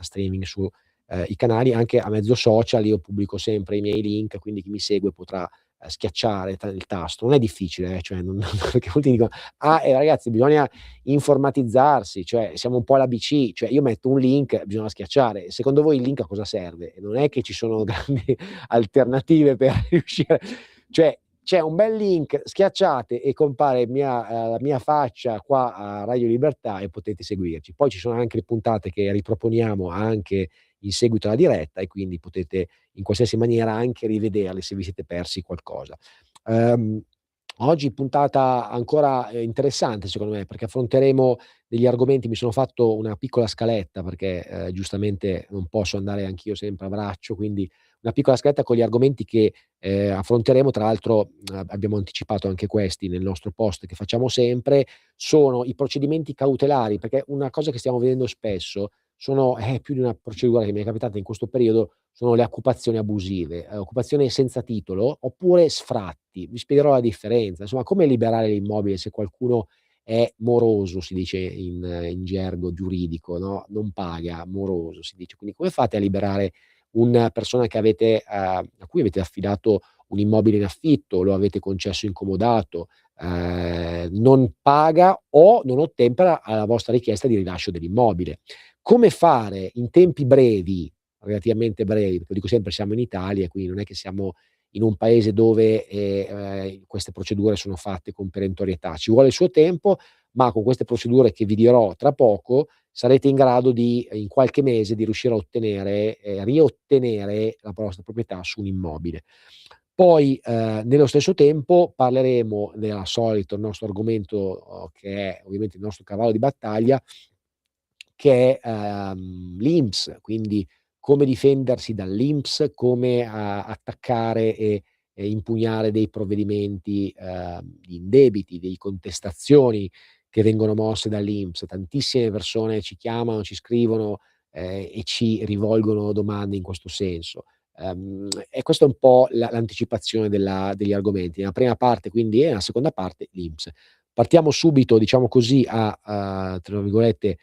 diretta streaming su i canali, anche a mezzo social. Io pubblico sempre i miei link, quindi chi mi segue potrà schiacciare il tasto. Non è difficile, cioè non perché molti dicono: "Ah, ragazzi bisogna informatizzarsi, cioè siamo un po' all'ABC, cioè io metto un link, bisogna schiacciare". Secondo voi il link a cosa serve? Non è che ci sono grandi alternative per riuscire, cioè c'è un bel link, schiacciate e compare la mia faccia qua a Radio Libertà e potete seguirci. Poi ci sono anche le puntate che riproponiamo anche in seguito alla diretta e quindi potete in qualsiasi maniera anche rivederle se vi siete persi qualcosa. Ehm, Oggi puntata ancora interessante secondo me, perché affronteremo degli argomenti. Mi sono fatto una piccola scaletta perché giustamente non posso andare anch'io sempre a braccio, quindi una piccola scaletta con gli argomenti che affronteremo. Tra l'altro abbiamo anticipato anche questi nel nostro post che facciamo sempre. Sono i procedimenti cautelari, perché una cosa che stiamo vedendo spesso sono più di una procedura che mi è capitata in questo periodo, sono le occupazioni abusive, occupazioni senza titolo oppure sfratti. Vi spiegherò la differenza. Insomma, come liberare l'immobile se qualcuno è moroso, si dice in gergo giuridico, no, non paga, moroso si dice. Quindi come fate a liberare una persona che avete a cui avete affidato un immobile in affitto, lo avete concesso in comodato, non paga o non ottempera alla vostra richiesta di rilascio dell'immobile. Come fare in tempi brevi, relativamente brevi, perché dico sempre siamo in Italia, quindi non è che siamo in un paese dove queste procedure sono fatte con perentorietà. Ci vuole il suo tempo, ma con queste procedure che vi dirò tra poco sarete in grado di, in qualche mese, di riuscire a ottenere riottenere la vostra proprietà su un immobile. Poi, nello stesso tempo parleremo del solito, il nostro argomento, che è ovviamente il nostro cavallo di battaglia, che è l'INPS, quindi come difendersi dall'INPS, come attaccare e impugnare dei provvedimenti di indebiti, di contestazioni che vengono mosse dall'INPS. Tantissime persone ci chiamano, ci scrivono e ci rivolgono domande in questo senso. E questa è un po' l'anticipazione degli argomenti. Nella prima parte quindi e nella seconda parte l'INPS. Partiamo subito, diciamo così, tra virgolette,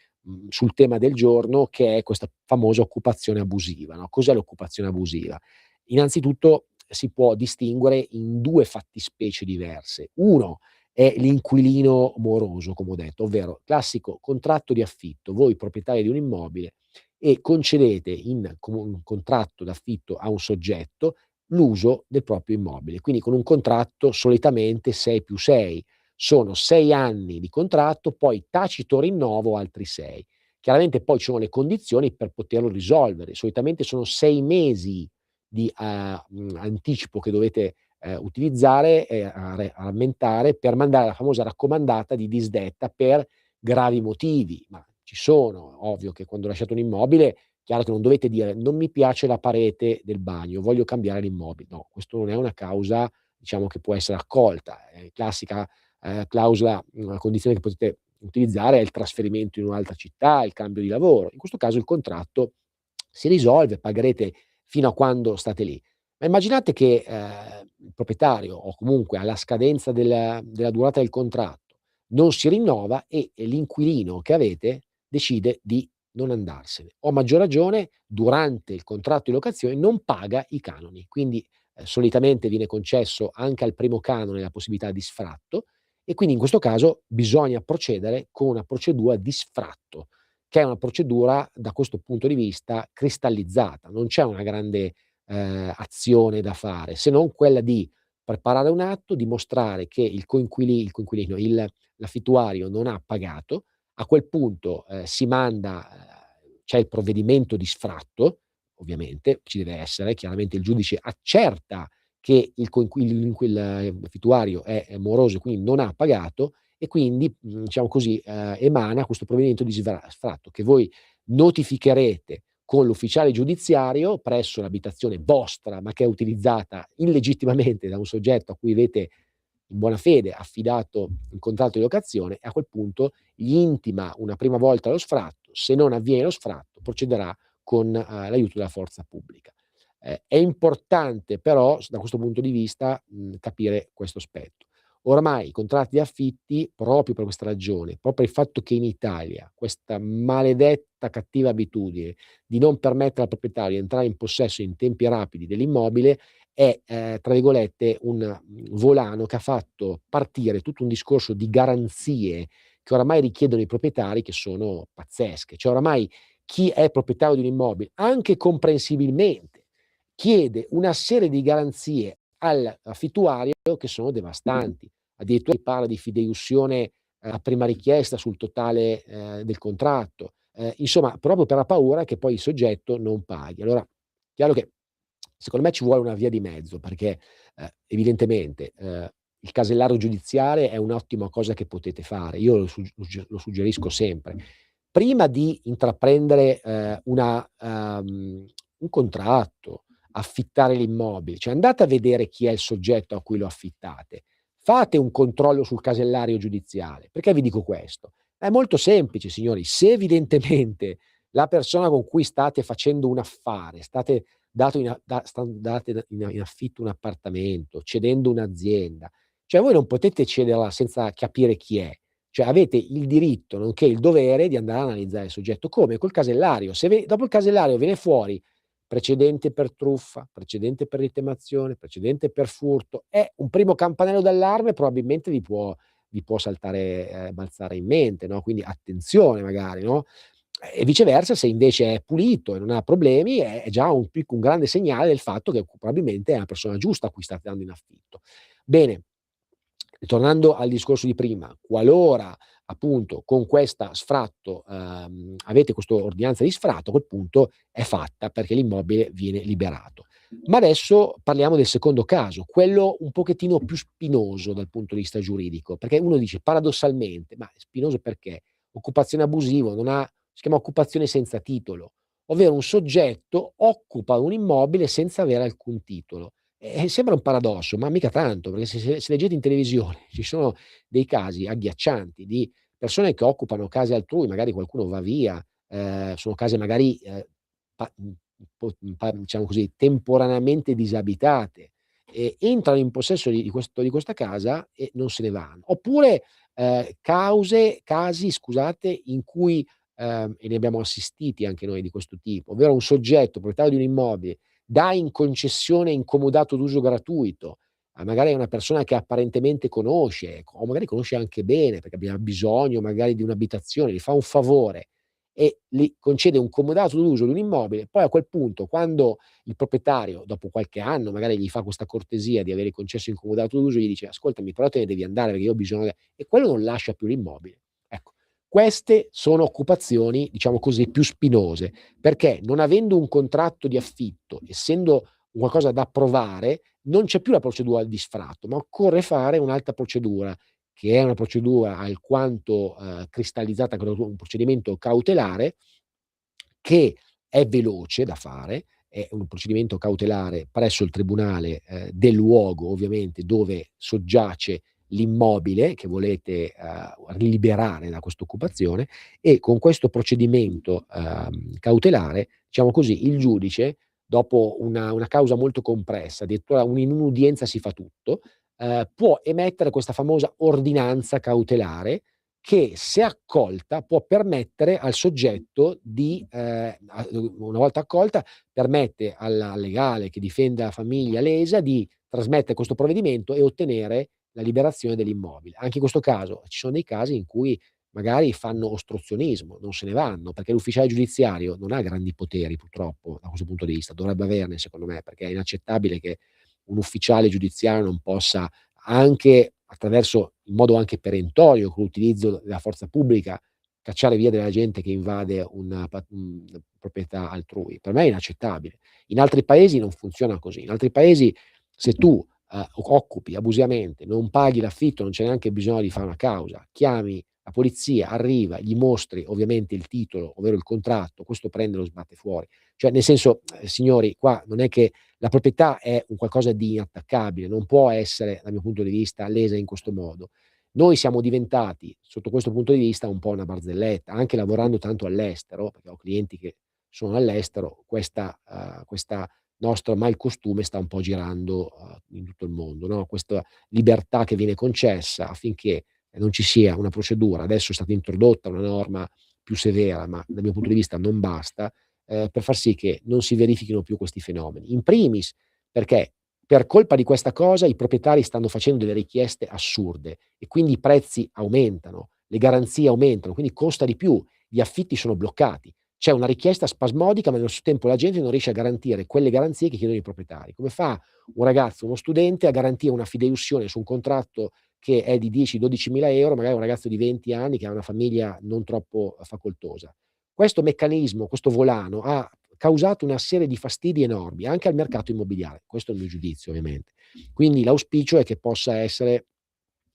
sul tema del giorno, che è questa famosa occupazione abusiva, no. Cos'è l'occupazione abusiva? Innanzitutto si può distinguere in 2 fattispecie diverse. Uno è l'inquilino moroso, come ho detto, ovvero classico contratto di affitto. Voi proprietari di un immobile e concedete in un contratto d'affitto a un soggetto l'uso del proprio immobile. Quindi con un contratto solitamente 6+6. Sono 6 anni di contratto, poi tacito rinnovo altri 6. Chiaramente poi ci sono le condizioni per poterlo risolvere. Solitamente sono 6 mesi di anticipo che dovete utilizzare e rammentare per mandare la famosa raccomandata di disdetta per gravi motivi. Ma ci sono, ovvio che quando lasciate un immobile, chiaro che non dovete dire: "Non mi piace la parete del bagno, voglio cambiare l'immobile". No, questo non è una causa, diciamo, che può essere accolta. È classica clausola, una condizione che potete utilizzare è il trasferimento in un'altra città, il cambio di lavoro. In questo caso il contratto si risolve, pagherete fino a quando state lì. Ma immaginate che il proprietario o comunque alla scadenza della durata del contratto non si rinnova e l'inquilino che avete decide di non andarsene, o a maggior ragione durante il contratto di locazione non paga i canoni. Quindi solitamente viene concesso anche al primo canone la possibilità di sfratto e quindi in questo caso bisogna procedere con una procedura di sfratto, che è una procedura da questo punto di vista cristallizzata. Non c'è una grande azione da fare, se non quella di preparare un atto, dimostrare che il coinquilino, l'affittuario non ha pagato. A quel punto si manda c'è il provvedimento di sfratto, ovviamente ci deve essere, chiaramente il giudice accerta che l'affittuario è moroso e quindi non ha pagato e quindi, diciamo così, emana questo provvedimento di sfratto che voi notificherete con l'ufficiale giudiziario presso l'abitazione vostra, ma che è utilizzata illegittimamente da un soggetto a cui avete in buona fede affidato un contratto di locazione e a quel punto gli intima una prima volta lo sfratto. Se non avviene lo sfratto procederà con l'aiuto della forza pubblica. È importante però da questo punto di vista capire questo aspetto. Ormai i contratti di affitti, proprio per questa ragione, proprio per il fatto che in Italia questa maledetta cattiva abitudine di non permettere al proprietario di entrare in possesso in tempi rapidi dell'immobile è, tra virgolette, un volano che ha fatto partire tutto un discorso di garanzie che oramai richiedono i proprietari, che sono pazzesche. Cioè oramai chi è proprietario di un immobile, anche comprensibilmente, chiede una serie di garanzie all'affittuario che sono devastanti. Addirittura si parla di fideiussione a prima richiesta sul totale, del contratto. Insomma, proprio per la paura che poi il soggetto non paghi. Allora, chiaro che secondo me ci vuole una via di mezzo perché, evidentemente, il casellario giudiziale è un'ottima cosa che potete fare. Io lo suggerisco sempre. Prima di intraprendere, un contratto, affittare l'immobile, cioè andate a vedere chi è il soggetto a cui lo affittate. Fate un controllo sul casellario giudiziale. Perché vi dico questo? È molto semplice signori, se evidentemente la persona con cui state facendo un affare, state dato in a da stan date in affitto un appartamento, cedendo un'azienda, cioè voi non potete cederla senza capire chi è. Cioè avete il diritto, nonché il dovere di andare a analizzare il soggetto. Come? Col casellario. Se dopo il casellario viene fuori precedente per truffa, precedente per rintemazione, precedente per furto, è un primo campanello d'allarme probabilmente vi può saltare balzare in mente, no, quindi attenzione magari, no, e viceversa se invece è pulito e non ha problemi è già un grande segnale del fatto che probabilmente è la persona giusta a cui state dando in affitto. Bene, tornando al discorso di prima, qualora appunto con questa sfratto, avete questo ordinanza di sfratto, a quel punto è fatta perché l'immobile viene liberato. Ma adesso parliamo del secondo caso, quello un pochettino più spinoso dal punto di vista giuridico, perché uno dice paradossalmente: "Ma è spinoso perché? Occupazione abusivo, non ha si chiama occupazione senza titolo, ovvero un soggetto occupa un immobile senza avere alcun titolo. Sembra un paradosso, ma mica tanto, perché se leggete in televisione ci sono dei casi agghiaccianti di persone che occupano case altrui, magari qualcuno va via, sono case magari, pa diciamo così, temporaneamente disabitate, entrano in possesso di questa casa e non se ne vanno. Oppure, casi scusate, in cui e ne abbiamo assistiti anche noi di questo tipo, ovvero un soggetto proprietario di un immobile dà in concessione incomodato d'uso gratuito, a magari a una persona che apparentemente conosce, o magari conosce anche bene perché abbia bisogno magari di un'abitazione, gli fa un favore e gli concede un comodato d'uso di un immobile, poi a quel punto quando il proprietario, dopo qualche anno, magari gli fa questa cortesia di avere concesso in comodato d'uso, gli dice: "Ascoltami, però te ne devi andare perché io ho bisogno", e quello non lascia più l'immobile. Ecco, queste sono occupazioni, diciamo così, più spinose, perché non avendo un contratto di affitto, essendo un qualcosa da provare, non c'è più la procedura di sfratto, ma occorre fare un'altra procedura, che è una procedura alquanto, cristallizzata con un procedimento cautelare che è veloce da fare, è un procedimento cautelare presso il tribunale, del luogo ovviamente dove soggiace l'immobile che volete, liberare da quest'occupazione e con questo procedimento, cautelare, diciamo così, il giudice dopo una causa molto compressa, addirittura in un'udienza si fa tutto, può emettere questa famosa ordinanza cautelare che, se accolta, può permettere al soggetto di una volta accolta, permette al legale che difende la famiglia lesa di trasmettere questo provvedimento e ottenere la liberazione dell'immobile. Anche in questo caso ci sono dei casi in cui magari fanno ostruzionismo, non se ne vanno, perché l'ufficiale giudiziario non ha grandi poteri purtroppo da questo punto di vista, dovrebbe averne secondo me, perché è inaccettabile che un ufficiale giudiziario non possa anche attraverso in modo anche perentorio, con l'utilizzo della forza pubblica, cacciare via della gente che invade una proprietà altrui. Per me è inaccettabile. In altri paesi non funziona così. In altri paesi se tu, occupi abusivamente, non paghi l'affitto, non c'è neanche bisogno di fare una causa, chiami la polizia, arriva, gli mostri ovviamente il titolo, ovvero il contratto, questo prende e lo sbatte fuori. Cioè nel senso, signori, qua non è che la proprietà è un qualcosa di inattaccabile, non può essere, dal mio punto di vista, lesa in questo modo. Noi siamo diventati, sotto questo punto di vista, un po' una barzelletta, anche lavorando tanto all'estero, perché ho clienti che sono all'estero, questa nostro malcostume sta un po' girando in tutto il mondo, no? Questa libertà che viene concessa affinché non ci sia una procedura. Adesso è stata introdotta una norma più severa, ma dal mio punto di vista non basta, per far sì che non si verifichino più questi fenomeni. In primis perché per colpa di questa cosa i proprietari stanno facendo delle richieste assurde e quindi i prezzi aumentano, le garanzie aumentano, quindi costa di più, gli affitti sono bloccati. C'è una richiesta spasmodica, ma nello stesso tempo la gente non riesce a garantire quelle garanzie che chiedono i proprietari. Come fa un ragazzo, uno studente, a garantire una fideiussione su un contratto che è di 10-12 mila euro, magari un ragazzo di 20 anni che ha una famiglia non troppo facoltosa? Questo meccanismo, questo volano ha causato una serie di fastidi enormi anche al mercato immobiliare. Questo è il mio giudizio, ovviamente. Quindi l'auspicio è che possa essere,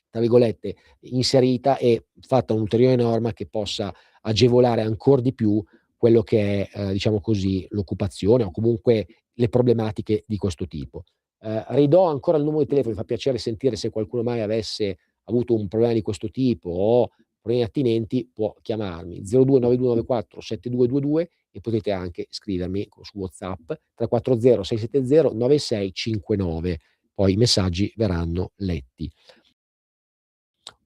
tra virgolette, inserita e fatta un'ulteriore norma che possa agevolare ancor di più quello che è, diciamo così, l'occupazione o comunque le problematiche di questo tipo. Ridò ancora il numero di telefono, mi fa piacere sentire se qualcuno mai avesse avuto un problema di questo tipo o problemi attinenti, può chiamarmi 029294 7222 e potete anche scrivermi su WhatsApp 340 670 9659. Poi i messaggi verranno letti.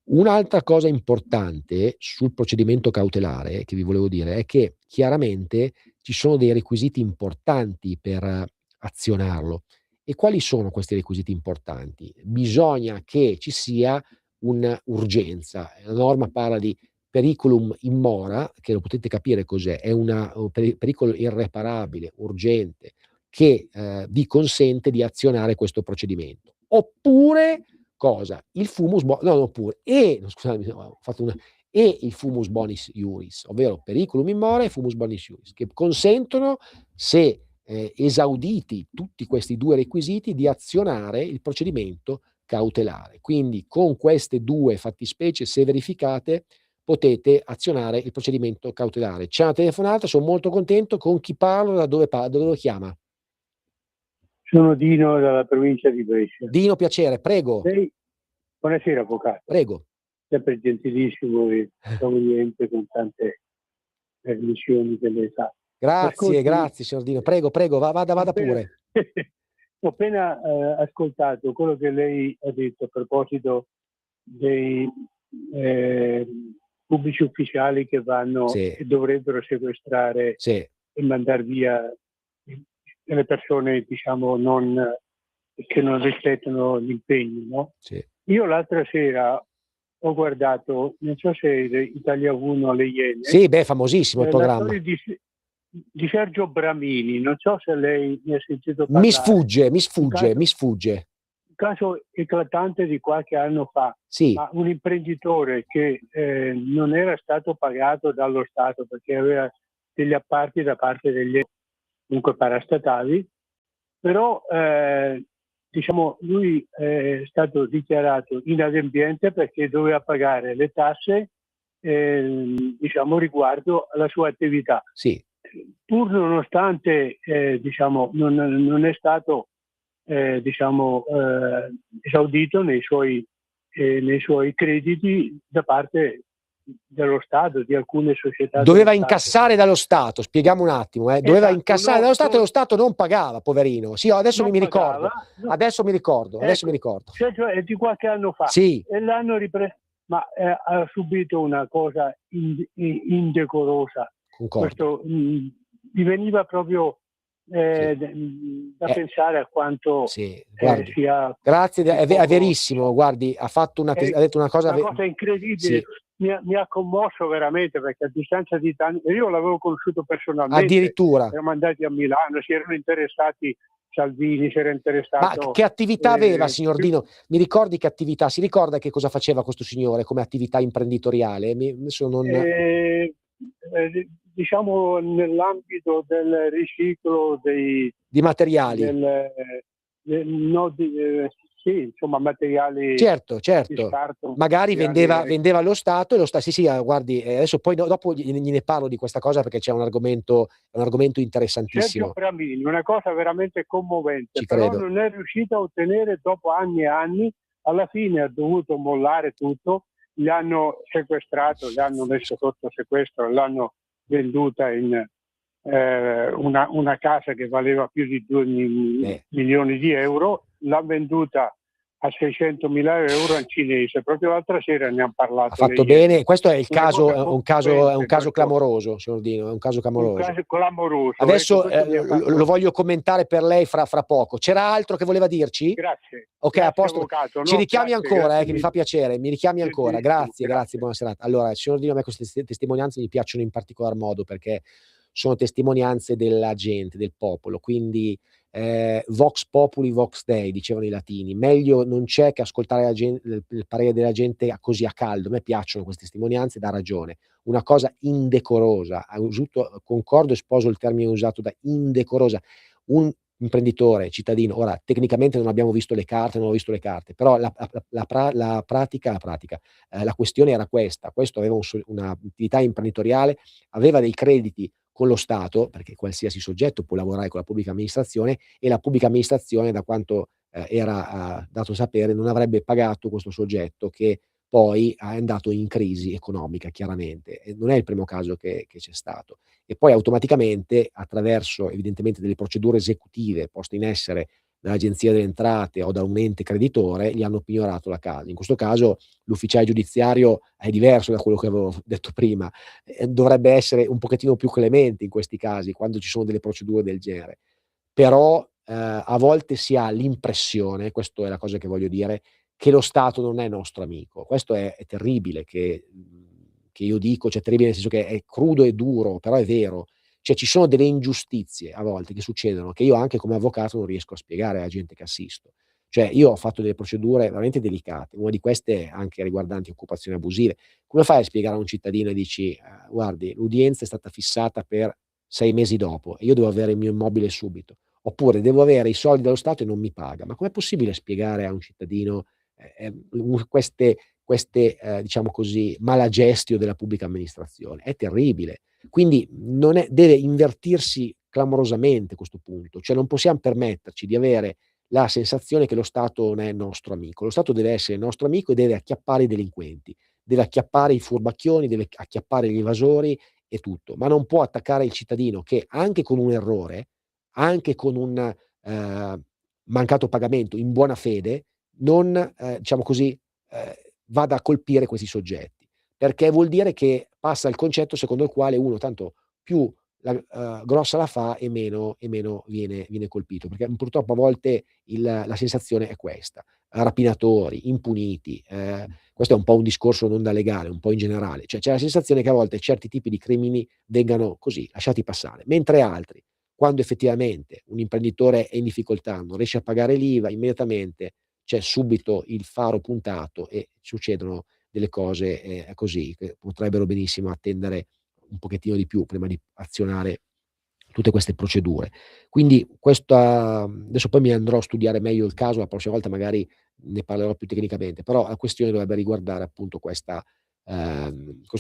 Un'altra cosa importante sul procedimento cautelare che vi volevo dire è che chiaramente ci sono dei requisiti importanti per azionarlo. E quali sono questi requisiti importanti? Bisogna che ci sia un'urgenza. La norma parla di periculum in mora, che lo potete capire cos'è, è un pericolo irreparabile, urgente, che vi consente di azionare questo procedimento. Oppure cosa? Il fumus bo no, oppure no, scusatemi, no, ho fatto una il fumus bonis iuris, ovvero periculum in mora e fumus bonis iuris, che consentono, se esauditi tutti questi 2 requisiti, di azionare il procedimento cautelare. Quindi con queste 2 fattispecie, se verificate, potete azionare il procedimento cautelare. C'è una telefonata, son molto contento. Con chi parlo? Da dove chiama? Sono Dino dalla provincia di Brescia. Dino, piacere, prego. Buonasera avvocato. Prego. Sempre gentilissimo e accogliente con tante trasmissioni che lei fa. Grazie, grazie signor Dino. Prego, vada pure. Ho appena ascoltato quello che lei ha detto a proposito dei pubblici ufficiali che vanno e dovrebbero sequestrare e mandar via le persone, diciamo, che non rispettano gli impegni, no? Io l'altra sera ho guardato, non so se Italia 1 Le Iene. Sì, beh, famosissimo il programma. La storia di Sergio Bramini, non so se lei ne ha sentito parlare. Mi sfugge. Un caso eclatante di qualche anno fa. Sì. Ma un imprenditore che non era stato pagato dallo Stato perché aveva degli apparti da parte degli comunque parastatali, però diciamo lui è stato dichiarato inadempiente perché doveva pagare le tasse diciamo riguardo alla sua attività. Sì. Pur nonostante diciamo non è stato diciamo esaudito nei suoi crediti da parte dello Stato, di alcune società. Doveva incassare dallo Stato, spieghiamo un attimo, doveva esatto, incassare dallo Stato e lo Stato non pagava, poverino. Sì, adesso mi ricordo. Adesso mi ricordo. Cioè, è di qualche anno fa. Sì. E l'hanno ripreso, ma ha subito una cosa indecorosa. Concordo. Questo diveniva proprio da pensare a quanto guardi, sia. Grazie, è verissimo, guardi, ha detto una cosa incredibile. Sì. Mi ha commosso veramente, perché a distanza di tanti, io l'avevo conosciuto personalmente, addirittura siamo andati a Milano, si erano interessati Salvini, si era interessato. Ma che attività aveva, signor Dino? Mi ricordi che attività? Si ricorda che cosa faceva questo signore come attività imprenditoriale? Diciamo nell'ambito del riciclo di materiali. Sì, insomma, materiali. Certo. Di scarto, magari vendeva allo Stato e lo Stato. Sì, guardi, adesso poi dopo gliene parlo di questa cosa perché c'è un argomento interessantissimo. Sergio Bramini, una cosa veramente commovente, Ci però credo. non è riuscito a ottenere dopo anni e anni, alla fine ha dovuto mollare tutto, gli hanno sequestrato, gli hanno messo sotto sequestro, l'hanno venduta in una casa che valeva più di 2 milioni di euro, l'ha venduta a 600.000 euro al cinese. Proprio l'altra sera ne hanno parlato. Ha fatto bene, questo è il Una caso, cosa è un concorrente, caso questo. clamoroso, signor Dino, è un caso Un clamoroso. caso clamoroso. Adesso Ecco, questo mi ha fatto... lo voglio commentare per lei fra poco. C'era altro che voleva dirci? Grazie. Ok, a Grazie, posto. avvocato. Ci No, richiami grazie, ancora, grazie che mi mille. fa piacere. Mi richiami ancora. Gentilissimo, Grazie, buona serata. Allora, signor Dino, a me queste testimonianze mi piacciono in particolar modo perché sono testimonianze della gente, del popolo. Quindi vox populi, vox dei, dicevano i latini. Meglio non c'è che ascoltare il parere della gente così a caldo. A me piacciono queste testimonianze, dà ragione. Una cosa indecorosa, concordo e sposo il termine usato da indecorosa. Un imprenditore, cittadino, ora tecnicamente non abbiamo visto le carte, non ho visto le carte, però la pratica, la questione era questa: questo aveva un'attività imprenditoriale, aveva dei crediti con lo Stato, perché qualsiasi soggetto può lavorare con la pubblica amministrazione, e la pubblica amministrazione, da quanto era dato sapere, non avrebbe pagato questo soggetto, che poi è andato in crisi economica, chiaramente. E non è il primo caso che c'è stato. E poi automaticamente, attraverso evidentemente delle procedure esecutive poste in essere dall'Agenzia delle Entrate o da un ente creditore, gli hanno pignorato la casa. In questo caso l'ufficiale giudiziario è diverso da quello che avevo detto prima, dovrebbe essere un pochettino più clemente in questi casi, quando ci sono delle procedure del genere. Però a volte si ha l'impressione, questa è la cosa che voglio dire, che lo Stato non è nostro amico. Questo è terribile che io dico, cioè terribile nel senso che è crudo e duro, però è vero. Cioè ci sono delle ingiustizie a volte che succedono, che io anche come avvocato non riesco a spiegare alla gente che assisto. Cioè io ho fatto delle procedure veramente delicate, una di queste anche riguardanti occupazioni abusive. Come fai a spiegare a un cittadino e dici: "Guardi, l'udienza è stata fissata per 6 mesi dopo e io devo avere il mio immobile subito." Oppure: "Devo avere i soldi dallo Stato e non mi paga." Ma com'è possibile spiegare a un cittadino queste diciamo così, mala gestio della pubblica amministrazione? È terribile. Quindi deve invertirsi clamorosamente questo punto, cioè non possiam permetterci di avere la sensazione che lo Stato non è nostro amico. Lo Stato deve essere nostro amico e deve acchiappare i delinquenti, deve acchiappare i furbacchioni, deve acchiappare gli evasori e tutto, ma non può attaccare il cittadino che anche con un errore, anche con un mancato pagamento in buona fede, non diciamo così, ehm, vada a colpire questi soggetti, perché vuol dire che passa il concetto secondo il quale uno tanto più grossa la fa e meno viene colpito, perché purtroppo a volte la sensazione è questa: rapinatori, impuniti, questo è un po' un discorso non da legale, un po' in generale, cioè c'è la sensazione che a volte certi tipi di crimini vengano così lasciati passare, mentre altri, quando effettivamente un imprenditore è in difficoltà, non riesce a pagare l'IVA, immediatamente c'è subito il faro puntato e succedono delle cose così, che potrebbero benissimo attendere un pochettino di più prima di azionare tutte queste procedure. Quindi adesso poi mi andrò a studiare meglio il caso, la prossima volta magari ne parlerò più tecnicamente, però la questione dovrebbe riguardare appunto questa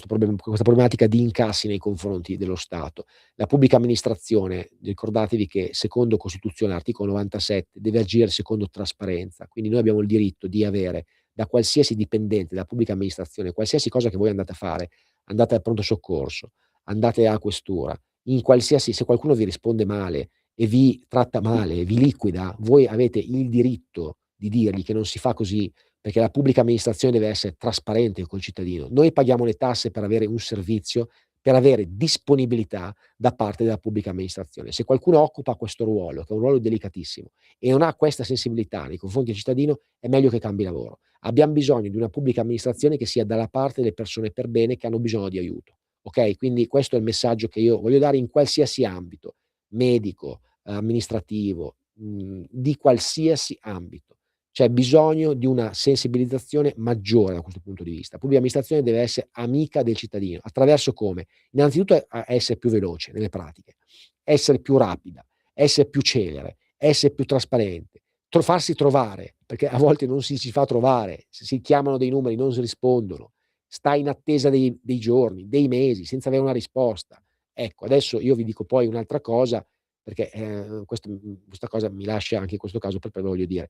problematica di incassi nei confronti dello Stato. La pubblica amministrazione, ricordatevi che secondo Costituzione, articolo 97, deve agire secondo trasparenza, quindi noi abbiamo il diritto di avere da qualsiasi dipendente della pubblica amministrazione, qualsiasi cosa che voi andate a fare, andate al pronto soccorso, andate alla questura, se qualcuno vi risponde male e vi tratta male, vi liquida, voi avete il diritto di dirgli che non si fa così, perché la pubblica amministrazione deve essere trasparente col cittadino. Noi paghiamo le tasse per avere un servizio, per avere disponibilità da parte della pubblica amministrazione. Se qualcuno occupa questo ruolo, che è un ruolo delicatissimo, e non ha questa sensibilità nei confronti del cittadino, è meglio che cambi lavoro. Abbiam bisogno di una pubblica amministrazione che sia dalla parte delle persone per bene che hanno bisogno di aiuto. Okay? Quindi questo è il messaggio che io voglio dare in qualsiasi ambito, medico, amministrativo, di qualsiasi ambito. C'è bisogno di una sensibilizzazione maggiore da questo punto di vista. La pubblica amministrazione deve essere amica del cittadino. Attraverso come? Innanzitutto a essere più veloce nelle pratiche, essere più rapida, essere più celere, essere più trasparente, farsi trovare, perché a volte non si fa trovare, se si chiamano dei numeri non si rispondono, stai in attesa dei giorni, dei mesi, senza avere una risposta. Ecco, adesso io vi dico poi un'altra cosa, perché questa cosa mi lascia anche in questo caso perché voglio dire,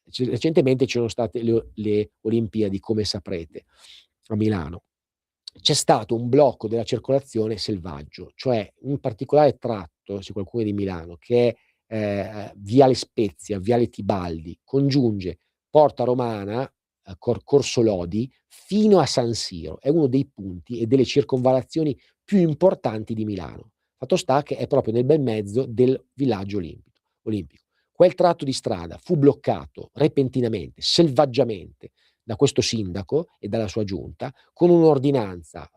recentemente ci sono state le Olimpiadi, come saprete, a Milano. c'è stato un blocco della circolazione selvaggio, cioè un particolare tratto, se qualcuno è di Milano, che è Viale Spezia, Viale Tibaldi, congiunge Porta Romana, Corso Lodi, fino a San Siro. È uno dei punti e delle circonvallazioni più importanti di Milano. Fatto sta che è proprio nel bel mezzo del villaggio olimpico. Quel tratto di strada fu bloccato repentinamente, selvaggiamente, da questo sindaco e dalla sua giunta, con un'ordinanza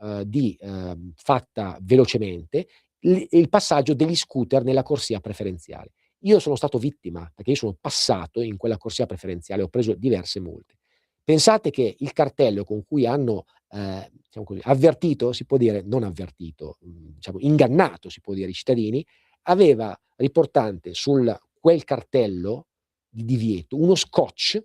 fatta velocemente, il passaggio degli scooter nella corsia preferenziale. Io sono stato vittima, perché io sono passato in quella corsia preferenziale, ho preso diverse multe. Pensate che il cartello con cui hanno diciamo così, avvertito, si può dire, non avvertito, diciamo, ingannato, si può dire, i cittadini, aveva riportante su quel cartello di divieto uno scotch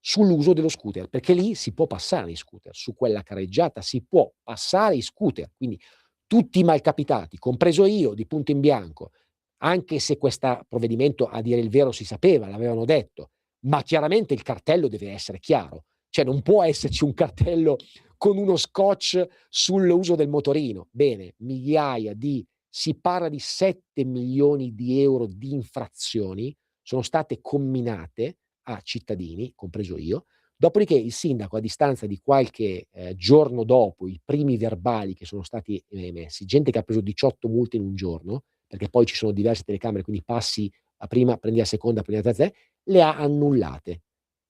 sull'uso dello scooter, perché lì si può passare in scooter, su quella carreggiata si può passare in scooter, quindi tutti i malcapitati, compreso io, di punto in bianco, anche se questo provvedimento, a dire il vero, si sapeva, l'avevano detto, ma chiaramente il cartello deve essere chiaro, cioè non può esserci un cartello con uno scotch sull'uso del motorino. Bene, si parla di 7 milioni di euro di infrazioni sono state comminate a cittadini, compreso io. Dopodiché il sindaco, a distanza di qualche giorno dopo i primi verbali che sono stati emessi, gente che ha preso 18 multe in un giorno, perché poi ci sono diverse telecamere, quindi passi a prima, prendi a seconda, prendi a terza, le ha annullate.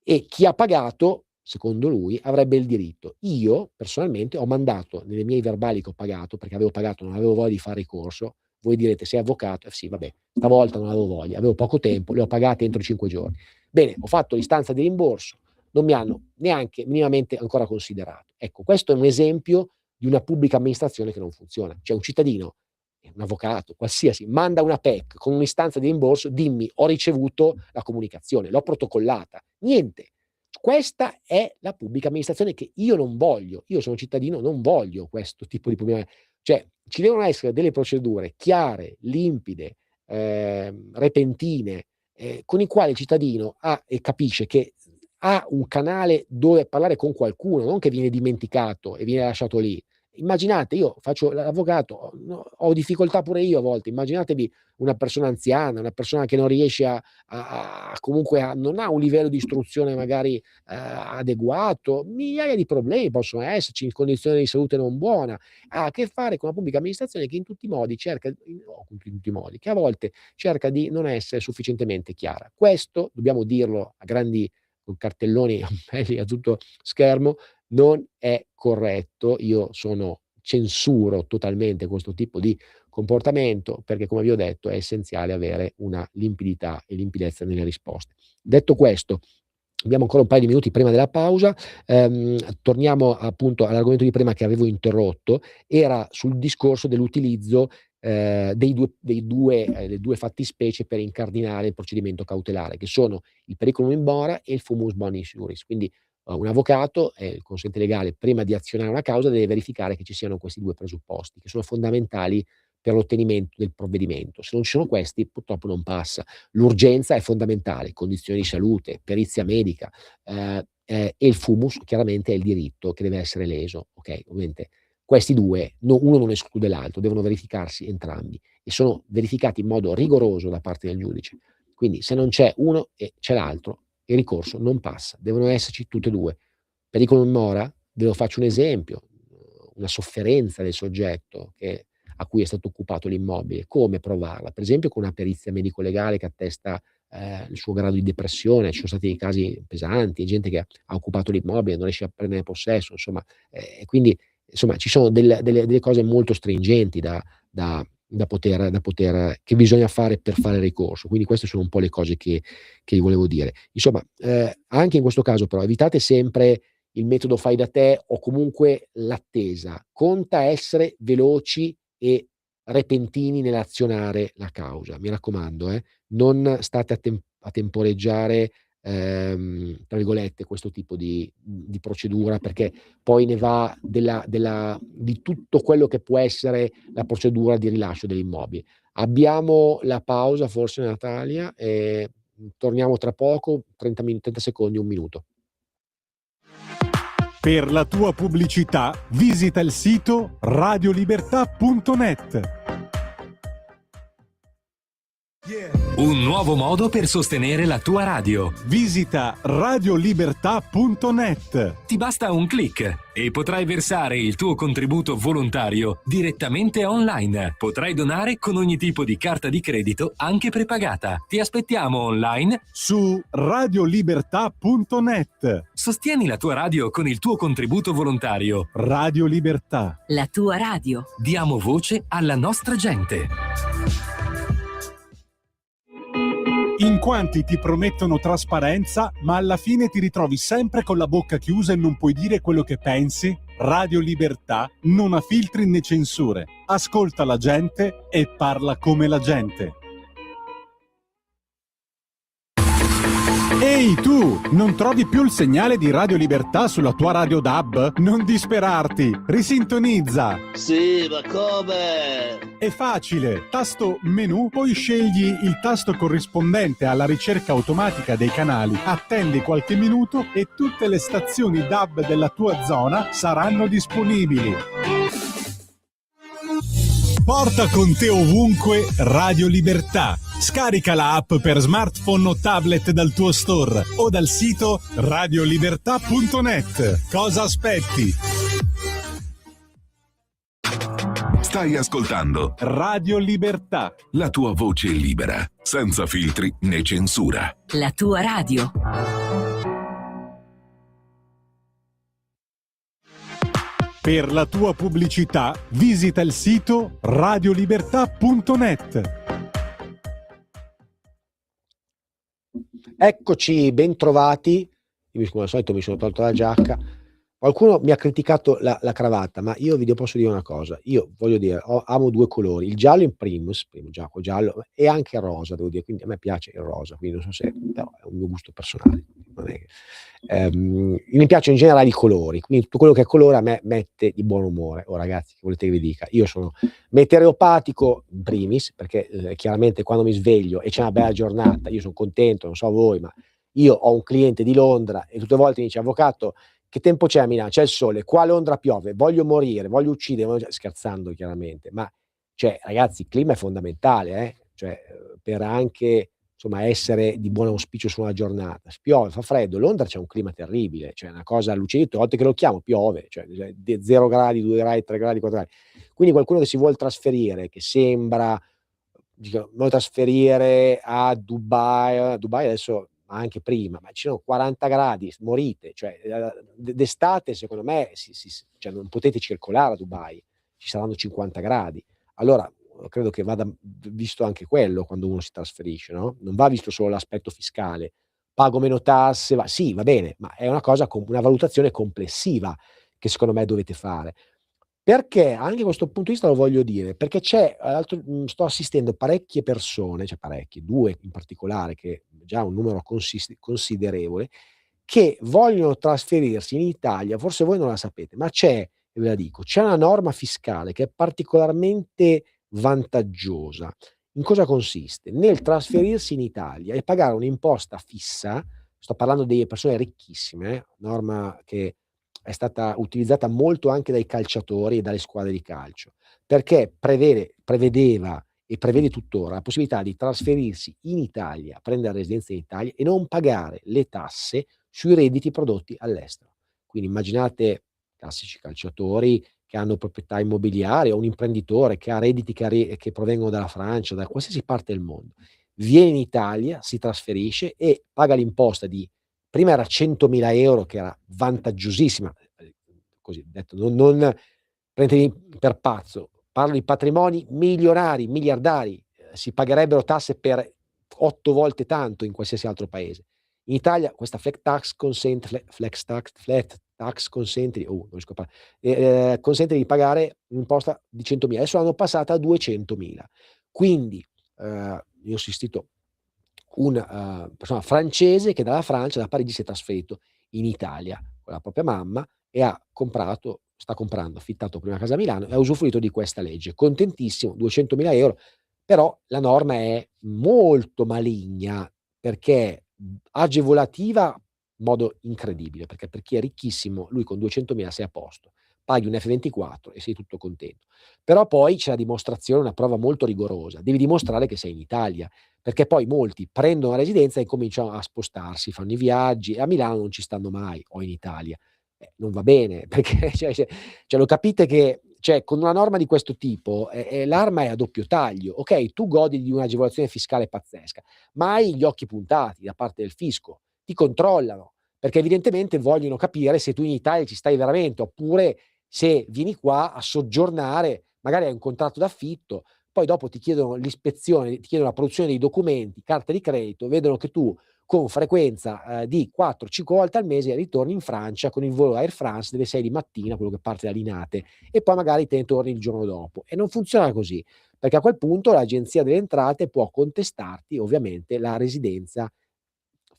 E chi ha pagato, secondo lui, avrebbe il diritto. Io, personalmente, ho mandato nei miei verbali che ho pagato, perché avevo pagato, non avevo voglia di fare ricorso. Voi direte, sei avvocato? Sì, vabbè, stavolta non avevo voglia, avevo poco tempo, le ho pagate entro 5 giorni. Bene, ho fatto l'istanza di rimborso, non mi hanno neanche minimamente ancora considerato. Ecco, questo è un esempio di una pubblica amministrazione che non funziona. Cioè un cittadino, un avvocato, qualsiasi, manda una PEC con un'istanza di rimborso, dimmi, ho ricevuto la comunicazione, l'ho protocollata. Niente. Questa è la pubblica amministrazione che io non voglio. Io sono cittadino, non voglio questo tipo di problema. Cioè, ci devono essere delle procedure chiare, limpide, repentine, con i quali il cittadino ha e capisce che ha un canale dove parlare con qualcuno, non che viene dimenticato e viene lasciato lì. Immaginate, io faccio l'avvocato, ho difficoltà pure io a volte, immaginatevi una persona anziana, una persona che non riesce non ha un livello di istruzione magari adeguato, migliaia di problemi possono esserci in condizioni di salute non buona, ha a che fare con una pubblica amministrazione che in tutti i modi che a volte cerca di non essere sufficientemente chiara. Questo, dobbiamo dirlo a grandi con cartelloni belli a tutto schermo, non è corretto. Io censuro totalmente questo tipo di comportamento perché, come vi ho detto, è essenziale avere una limpidità e limpidezza nelle risposte. Detto questo, abbiamo ancora un paio di minuti prima della pausa, torniamo appunto all'argomento di prima che avevo interrotto, era sul discorso dell'utilizzo delle due fattispecie per incardinare il procedimento cautelare, che sono il periculum in mora e il fumus bonis iuris. Quindi un avvocato e il consulente legale, prima di azionare una causa, deve verificare che ci siano questi due presupposti, che sono fondamentali per l'ottenimento del provvedimento. Se non ci sono questi, purtroppo non passa. L'urgenza è fondamentale, condizioni di salute, perizia medica, e il fumus chiaramente è il diritto che deve essere leso, ok? Ovviamente questi due, uno non esclude l'altro, devono verificarsi entrambi e sono verificati in modo rigoroso da parte del giudice. Quindi se non c'è uno e c'è l'altro, il ricorso non passa, devono esserci tutte e due. Periculum in mora, ve lo faccio un esempio, una sofferenza del soggetto a cui è stato occupato l'immobile, come provarla? Per esempio con una perizia medico-legale che attesta il suo grado di depressione, ci sono stati dei casi pesanti, gente che ha occupato l'immobile, non riesce a prendere possesso, insomma, quindi insomma ci sono delle cose molto stringenti da poter che bisogna fare per fare ricorso. Quindi queste sono un po' le cose che vi volevo dire. Insomma, anche in questo caso però evitate sempre il metodo fai da te o comunque l'attesa. Conta essere veloci e repentini nell'azionare la causa. Mi raccomando, non state a temporeggiare, tra virgolette, questo tipo di procedura, perché poi ne va di tutto quello che può essere la procedura di rilascio dell'immobile. Abbiamo la pausa, forse, Natalia, e torniamo tra poco, 30 secondi, 1 minuto. Per la tua pubblicità visita il sito radiolibertà.net. Un nuovo modo per sostenere la tua radio. Visita radiolibertà.net. Ti basta un click e potrai versare il tuo contributo volontario direttamente online. Potrai donare con ogni tipo di carta di credito, anche prepagata. Ti aspettiamo online su radiolibertà.net. Sostieni la tua radio con il tuo contributo volontario. Radio Libertà. La tua radio. Diamo voce alla nostra gente. In quanti ti promettono trasparenza, ma alla fine ti ritrovi sempre con la bocca chiusa e non puoi dire quello che pensi? Radio Libertà non ha filtri né censure. Ascolta la gente e parla come la gente. Ehi tu, non trovi più il segnale di Radio Libertà sulla tua radio DAB? Non disperarti, risintonizza! Sì, ma come? È facile, tasto menu, poi scegli il tasto corrispondente alla ricerca automatica dei canali, attendi qualche minuto e tutte le stazioni DAB della tua zona saranno disponibili. Porta con te ovunque Radio Libertà. Scarica la app per smartphone o tablet dal tuo store o dal sito radiolibertà.net. Cosa aspetti? Stai ascoltando Radio Libertà. La tua voce libera, senza filtri né censura. La tua radio. Per la tua pubblicità visita il sito radiolibertà.net. Eccoci, ben trovati. Io, come al solito, mi sono tolto la giacca. Qualcuno mi ha criticato la cravatta, ma io vi posso dire una cosa. Io voglio dire, amo due colori, il giallo in primis, primo giallo, e anche il rosa, devo dire, quindi a me piace il rosa, quindi non so se, però è un mio gusto personale. Non è che, mi piacciono in generale i colori, quindi tutto quello che è colore a me mette di buon umore. Oh ragazzi, che volete che vi dica? Io sono meteoropatico in primis, perché chiaramente quando mi sveglio e c'è una bella giornata, io sono contento, non so voi, ma io ho un cliente di Londra e tutte le volte mi dice: avvocato, che tempo c'è a Milano? C'è il sole, qua a Londra piove, voglio morire, voglio uccidere, scherzando chiaramente, ma cioè ragazzi, il clima è fondamentale, cioè per anche insomma essere di buon auspicio su una giornata. Piove, fa freddo, Londra c'è un clima terribile, cioè una cosa allucinante, volte che lo chiamo piove, cioè 0 gradi, 2 gradi, 3 gradi, 4 gradi. Quindi qualcuno che si vuole trasferire, che sembra vuole trasferire a Dubai adesso, ma anche prima, ma ci sono 40 gradi, morite, cioè d'estate secondo me cioè non potete circolare a Dubai, ci saranno 50 gradi. Allora credo che vada visto anche quello quando uno si trasferisce, no? Non va visto solo l'aspetto fiscale, pago meno tasse, sì, va bene, ma è una cosa, una valutazione complessiva che secondo me dovete fare. Perché anche questo punto di vista lo voglio dire, perché sto assistendo parecchie persone, cioè parecchie, 2 in particolare, che già un numero considerevole, che vogliono trasferirsi in Italia. Forse voi non la sapete, ma ve la dico, c'è una norma fiscale che è particolarmente vantaggiosa. In cosa consiste? Nel trasferirsi in Italia e pagare un'imposta fissa. Sto parlando di persone ricchissime, norma che è stata utilizzata molto anche dai calciatori e dalle squadre di calcio, perché prevedeva e prevede tuttora la possibilità di trasferirsi in Italia, prendere residenza in Italia e non pagare le tasse sui redditi prodotti all'estero. Quindi immaginate classici calciatori che hanno proprietà immobiliari, o un imprenditore che ha redditi che provengono dalla Francia, da qualsiasi parte del mondo, viene in Italia, si trasferisce e paga l'imposta di, prima era 100.000 euro, che era vantaggiosissima, così detto, non prendetemi per pazzo, parlo di patrimoni milionari, miliardari, si pagherebbero tasse per 8 volte tanto in qualsiasi altro paese. In Italia questa flat tax consente consente di pagare un'imposta di 100.000, adesso l'hanno passata a 200.000. Quindi io ho assistito una persona francese che dalla Francia, da Parigi, si è trasferito in Italia con la propria mamma e sta comprando, affittato prima casa a Milano e ha usufruito di questa legge. Contentissimo, 200.000 euro, però la norma è molto maligna perché agevolativa in modo incredibile, perché per chi è ricchissimo, lui con 200.000 sei a posto, paghi un F24 e sei tutto contento. Però poi c'è la dimostrazione, una prova molto rigorosa, devi dimostrare che sei in Italia, perché poi molti prendono la residenza e cominciano a spostarsi, fanno i viaggi e a Milano non ci stanno mai, o in Italia. Non va bene, perché cioè lo capite che con una norma di questo tipo l'arma è a doppio taglio. Ok, tu godi di un'agevolazione fiscale pazzesca, ma hai gli occhi puntati da parte del fisco, ti controllano, perché evidentemente vogliono capire se tu in Italia ci stai veramente, oppure se vieni qua a soggiornare, magari hai un contratto d'affitto, poi dopo ti chiedono l'ispezione, ti chiedono la produzione dei documenti, carta di credito, vedono che tu con frequenza di 4-5 volte al mese ritorni in Francia con il volo Air France delle 6 di mattina, quello che parte da Linate, e poi magari te ne torni il giorno dopo. E non funziona così, perché a quel punto l'Agenzia delle Entrate può contestarti ovviamente la residenza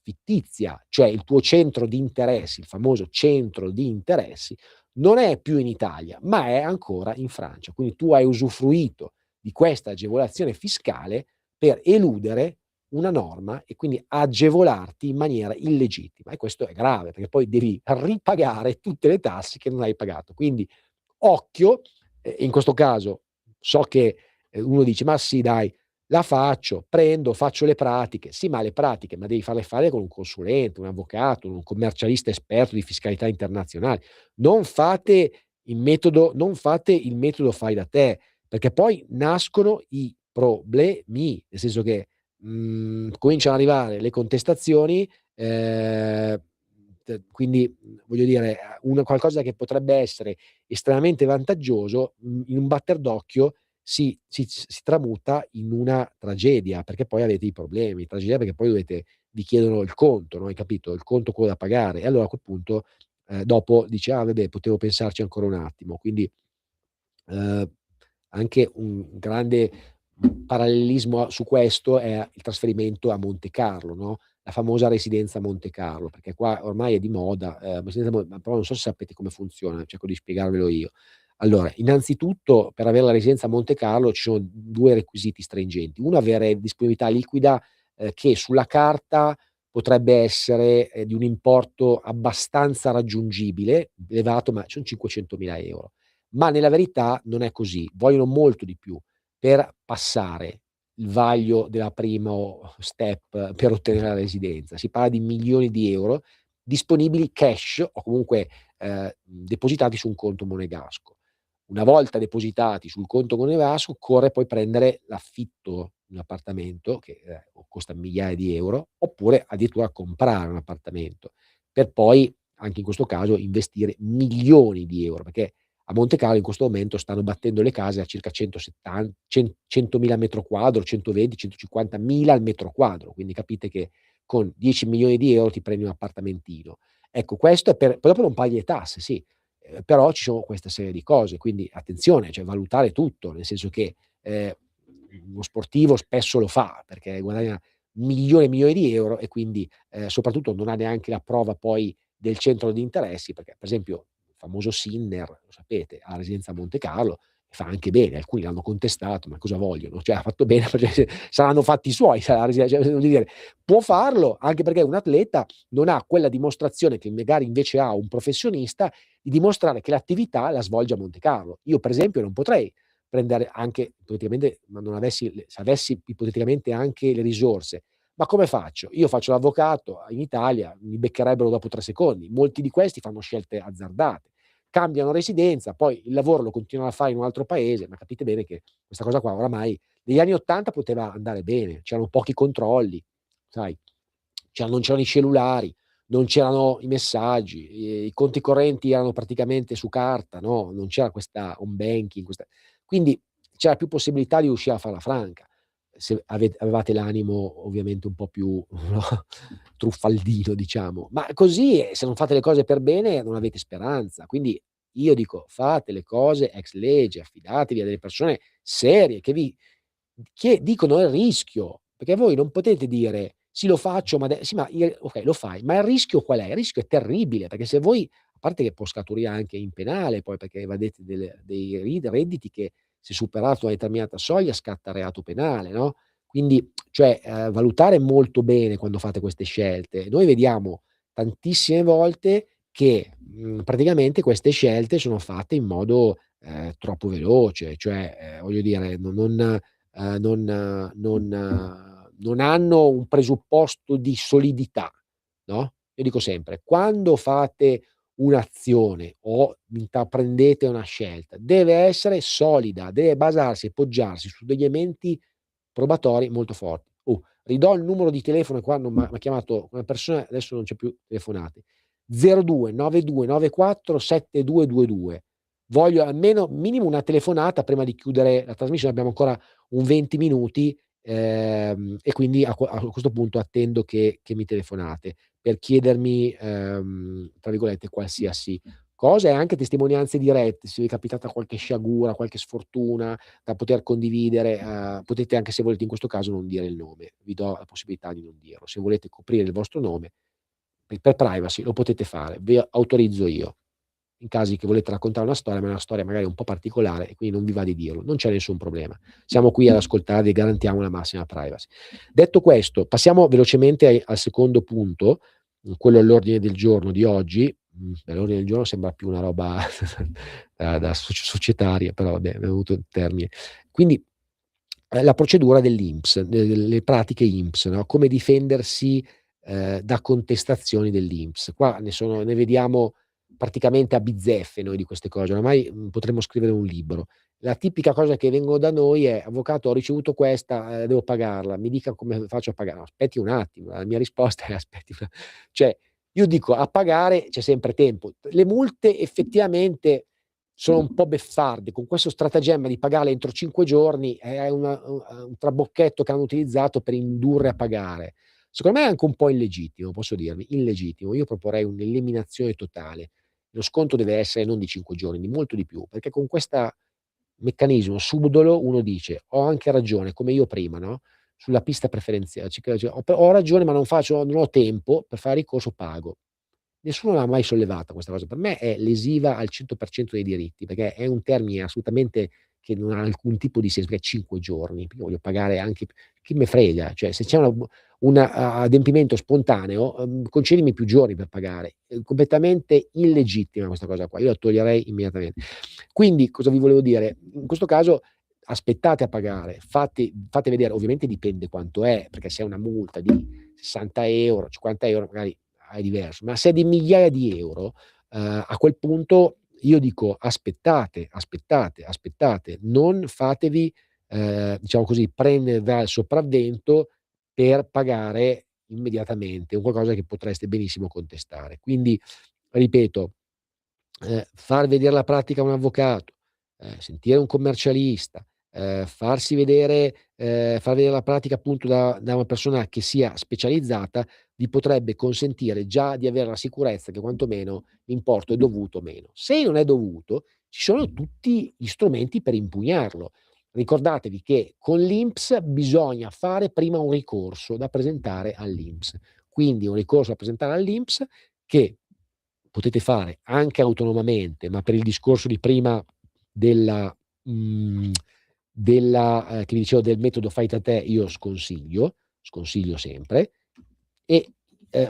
fittizia, cioè il tuo centro di interessi, il famoso centro di interessi, non è più in Italia, ma è ancora in Francia. Quindi tu hai usufruito di questa agevolazione fiscale per eludere una norma e quindi agevolarti in maniera illegittima. E questo è grave, perché poi devi ripagare tutte le tasse che non hai pagato. Quindi occhio, in questo caso so che uno dice, ma sì dai, la faccio, faccio le pratiche. Sì, ma le pratiche, ma devi farle fare con un consulente, un avvocato, un commercialista esperto di fiscalità internazionale. Non fate il metodo fai da te, perché poi nascono i problemi, nel senso che cominciano ad arrivare le contestazioni, quindi voglio dire, qualcosa che potrebbe essere estremamente vantaggioso, in un batter d'occhio si tramuta in una tragedia, perché poi avete i problemi. Tragedia perché poi vi chiedono il conto, no, hai capito? Il conto quello da pagare. E allora a quel punto, dopo dici: "Ah vabbè, potevo pensarci ancora un attimo". Quindi, anche un grande parallelismo su questo è il trasferimento a Monte Carlo, no, la famosa residenza a Monte Carlo, perché qua ormai è di moda, però non so se sapete come funziona, cerco di spiegarvelo io. Allora, innanzitutto per avere la residenza a Monte Carlo ci sono 2 requisiti stringenti. Uno, avere disponibilità liquida, che sulla carta potrebbe essere, di un importo abbastanza raggiungibile, elevato, ma son 500.000 €. Ma nella verità non è così, vogliono molto di più per passare il vaglio della primo step per ottenere la residenza. Si parla di milioni di euro disponibili cash o comunque, depositati su un conto monegasco. Una volta depositati sul conto monegasco, occorre poi prendere l'affitto di un appartamento che, costa migliaia di euro, oppure addirittura comprare un appartamento, per poi, anche in questo caso, investire milioni di euro, perché a Monte Carlo in questo momento stanno battendo le case a circa 100.000 metro quadro, 120, 150.000 al metro quadro, quindi capite che con 10 milioni di euro ti prendi un appartamentino. Ecco, questo è poi dopo non paghi le tasse, sì, però ci sono questa serie di cose, quindi attenzione, cioè valutare tutto, nel senso che, uno sportivo spesso lo fa, perché guadagna milioni e milioni di euro e quindi, soprattutto non ha neanche la prova poi del centro di interessi, perché per esempio il famoso Sinner, lo sapete, ha residenza a Monte Carlo e fa anche bene, alcuni l'hanno contestato, ma cosa vogliono? Cioè ha fatto bene perché saranno fatti suoi, sarà cioè voglio dire, può farlo anche perché un atleta non ha quella dimostrazione che magari invece ha un professionista, di dimostrare che l'attività la svolge a Monte Carlo. Io per esempio non potrei prendere, anche ipoteticamente, ma non avessi se avessi ipoteticamente anche le risorse, ma come faccio? Io faccio l'avvocato in Italia, mi beccherebbero dopo 3 secondi. Molti di questi fanno scelte azzardate, cambiano residenza, poi il lavoro lo continuano a fare in un altro paese, ma capite bene che questa cosa qua oramai negli anni '80 poteva andare bene, c'erano pochi controlli, sai, non c'erano i cellulari, non c'erano i messaggi, i conti correnti erano praticamente su carta, no, non c'era questa home banking, quindi c'era più possibilità di riuscire a farla franca, se avevate l'animo ovviamente un po' più no, truffaldino diciamo, ma così, se non fate le cose per bene non avete speranza. Quindi io dico: fate le cose ex lege, affidatevi a delle persone serie che dicono il rischio, perché voi non potete dire: "Sì, lo faccio, ma sì, ma okay, lo fai, ma il rischio qual è? Il rischio è terribile, perché se voi, a parte che può scaturire anche in penale poi, perché evadete dei redditi che, se superato una determinata soglia, scatta reato penale, no, quindi cioè, valutare molto bene quando fate queste scelte. Noi vediamo tantissime volte che praticamente queste scelte sono fatte in modo troppo veloce, cioè voglio dire, non hanno un presupposto di solidità, no? Io dico sempre, quando fate un'azione o intraprendete una scelta, deve essere solida, deve basarsi e poggiarsi su degli elementi probatori molto forti. Ridò il numero di telefono, qua non m'ha chiamato una persona, adesso non c'è più telefonate. 02 92 94 7222. Voglio almeno minimo una telefonata prima di chiudere la trasmissione, abbiamo ancora un 20 minuti, e quindi a questo punto attendo che mi telefonate per chiedermi, tra virgolette, "qualsiasi cosa" e anche testimonianze dirette, se vi è capitata qualche sciagura, qualche sfortuna da poter condividere, potete anche, se volete in questo caso, non dire il nome, vi do la possibilità di non dirlo. Se volete coprire il vostro nome, per privacy lo potete fare, vi autorizzo io. In casi che volete raccontare una storia, ma è una storia magari un po' particolare e quindi non vi va di dirlo, non c'è nessun problema. Siamo qui ad ascoltarvi e garantiamo la massima privacy. Detto questo, passiamo velocemente al secondo punto, quello all'ordine del giorno di oggi. L'ordine del giorno sembra più una roba da societaria, però vabbè, è venuto il termine. Quindi la procedura dell'INPS, le pratiche INPS, no? Come difendersi da contestazioni dell'INPS. Qua ne vediamo praticamente a bizzeffe noi di queste cose, oramai potremmo scrivere un libro. La tipica cosa che vengono da noi è: avvocato, ho ricevuto questa, devo pagarla, mi dica come faccio a pagare. No, aspetti un attimo, la mia risposta è cioè, io dico, a pagare c'è sempre tempo. Le multe effettivamente sono un po' beffarde, con questo stratagemma di pagarle entro 5 giorni è un trabocchetto che hanno utilizzato per indurre a pagare. Secondo me è anche un po' illegittimo, posso dirvi, illegittimo. Io proporrei un'eliminazione totale. Lo sconto deve essere non di 5 giorni, di molto di più, perché con questa meccanismo subdolo uno dice: "Ho anche ragione", come io prima, no, sulla pista preferenziale, "Ho ragione, ma non ho tempo per fare ricorso, pago". Nessuno l'ha mai sollevata questa cosa. Per me è lesiva al 100% dei diritti, perché è un termine assolutamente che non ha alcun tipo di senso, perché 5 giorni, io voglio pagare anche chi me frega, cioè se c'è un adempimento spontaneo, concedimi più giorni per pagare. È completamente illegittima questa cosa qua, io la toglierei immediatamente. Quindi cosa vi volevo dire? In questo caso aspettate a pagare, fate vedere, ovviamente dipende quanto è, perché se è una multa di 60 €, 50 € magari è diverso, ma se è di migliaia di euro, a quel punto io dico aspettate, non fatevi, diciamo così, prendere dal sopravvento per pagare immediatamente un qualcosa che potreste benissimo contestare. Quindi, ripeto, far vedere la pratica a un avvocato, sentire un commercialista, far vedere la pratica appunto da una persona che sia specializzata, vi potrebbe consentire già di avere la sicurezza che quantomeno l'importo è dovuto o meno. Se non è dovuto, ci sono tutti gli strumenti per impugnarlo. Ricordatevi che con l'INPS bisogna fare prima un ricorso da presentare all'INPS. Quindi un ricorso da presentare all'INPS che potete fare anche autonomamente, ma per il discorso di prima della che vi dicevo del metodo fai da te, io sconsiglio sempre, e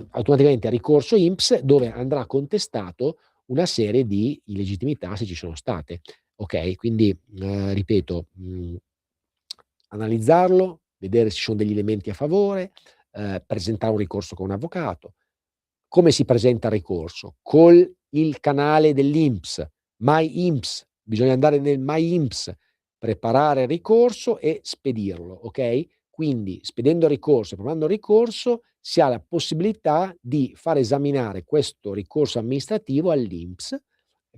automaticamente ricorso INPS, dove andrà contestato una serie di illegittimità se ci sono state. Okay, quindi ripeto, analizzarlo, vedere se ci sono degli elementi a favore, presentare un ricorso con un avvocato. Come si presenta il ricorso? Il canale dell'INPS, My INPS, bisogna andare nel My INPS, preparare il ricorso e spedirlo, okay? Quindi spedendo il ricorso e preparando il ricorso si ha la possibilità di far esaminare questo ricorso amministrativo all'INPS,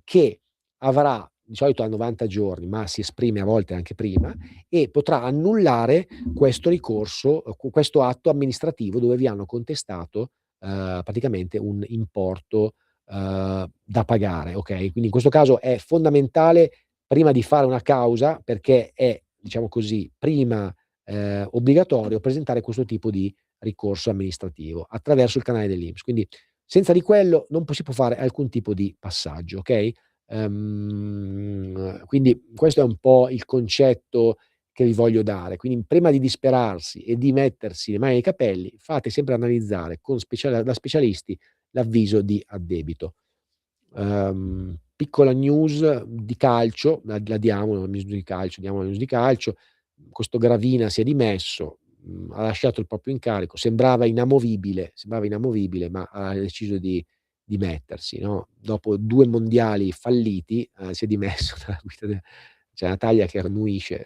che avrà, di solito a 90 giorni, ma si esprime a volte anche prima, e potrà annullare questo ricorso, questo atto amministrativo dove vi hanno contestato praticamente un importo da pagare, okay? Quindi in questo caso è fondamentale, prima di fare una causa, perché è, diciamo così, prima obbligatorio presentare questo tipo di ricorso amministrativo attraverso il canale dell'INPS. Quindi senza di quello non si può fare alcun tipo di passaggio, okay? Quindi questo è un po' il concetto che vi voglio dare. Quindi prima di disperarsi e di mettersi le mani nei capelli, fate sempre analizzare da specialisti l'avviso di addebito. Piccola news di calcio, la diamo la news di calcio, diamo la news di calcio. Questo Gravina si è dimesso, ha lasciato il proprio incarico, sembrava inamovibile, ma ha deciso di dimettersi, no? Dopo 2 mondiali falliti, si è dimesso dalla guida c'è una taglia che annuisce.